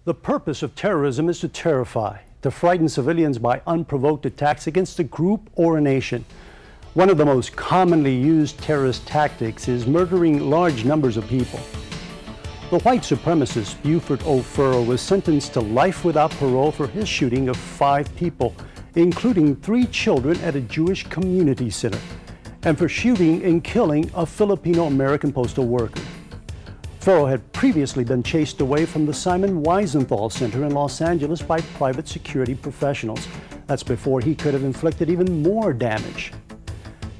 The purpose of terrorism is to terrify, to frighten civilians by unprovoked attacks against a group or a nation. One of the most commonly used terrorist tactics is murdering large numbers of people. The white supremacist Buford O'Furl was sentenced to life without parole for his shooting of 5 people, including 3 children at a Jewish community center, and for shooting and killing a Filipino-American postal worker. Furl had previously been chased away from the Simon Wiesenthal Center in Los Angeles by private security professionals. That's before he could have inflicted even more damage.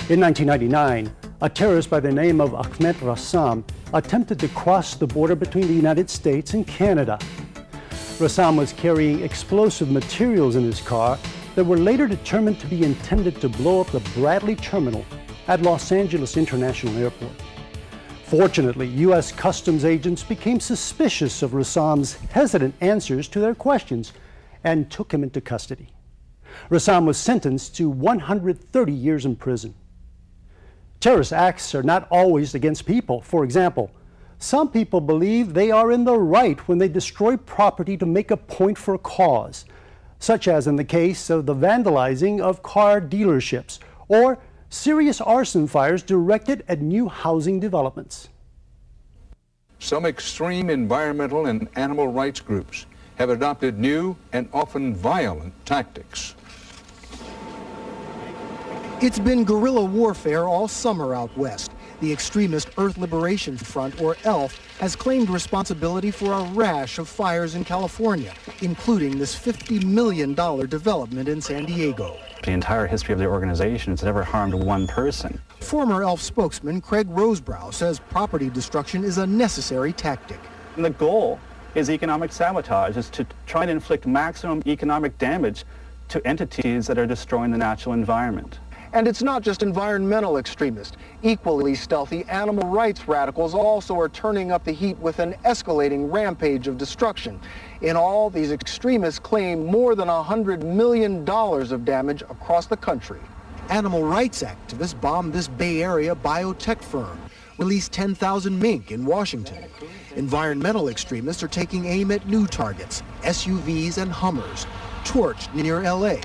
In 1999, a terrorist by the name of Ahmed Rassam attempted to cross the border between the United States and Canada. Rassam was carrying explosive materials in his car that were later determined to be intended to blow up the Bradley Terminal at Los Angeles International Airport. Fortunately, U.S. Customs agents became suspicious of Rassam's hesitant answers to their questions and took him into custody. Rassam was sentenced to 130 years in prison. Terrorist acts are not always against people. For example, some people believe they are in the right when they destroy property to make a point for a cause, such as in the case of the vandalizing of car dealerships or serious arson fires directed at new housing developments. Some extreme environmental and animal rights groups have adopted new and often violent tactics. It's been guerrilla warfare all summer out west. The extremist Earth Liberation Front, or ELF, has claimed responsibility for a rash of fires in California, including this $50 million development in San Diego. The entire history of the organization has never harmed one person. Former ELF spokesman Craig Rosebrough says property destruction is a necessary tactic. And the goal is economic sabotage, is to try to inflict maximum economic damage to entities that are destroying the natural environment. And it's not just environmental extremists. Equally stealthy animal rights radicals also are turning up the heat with an escalating rampage of destruction. In all, these extremists claim more than $100 million of damage across the country. Animal rights activists bombed this Bay Area biotech firm, released 10,000 mink in Washington. Environmental extremists are taking aim at new targets, SUVs and Hummers, torched near LA,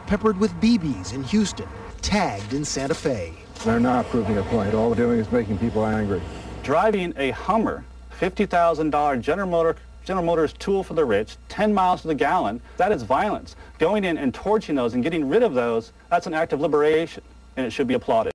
peppered with BBs in Houston, tagged in Santa Fe. They're not proving a point. All they're doing is making people angry. Driving a Hummer, $50,000 General Motors tool for the rich, 10 miles to the gallon, that is violence. Going in and torching those and getting rid of those, that's an act of liberation, and it should be applauded.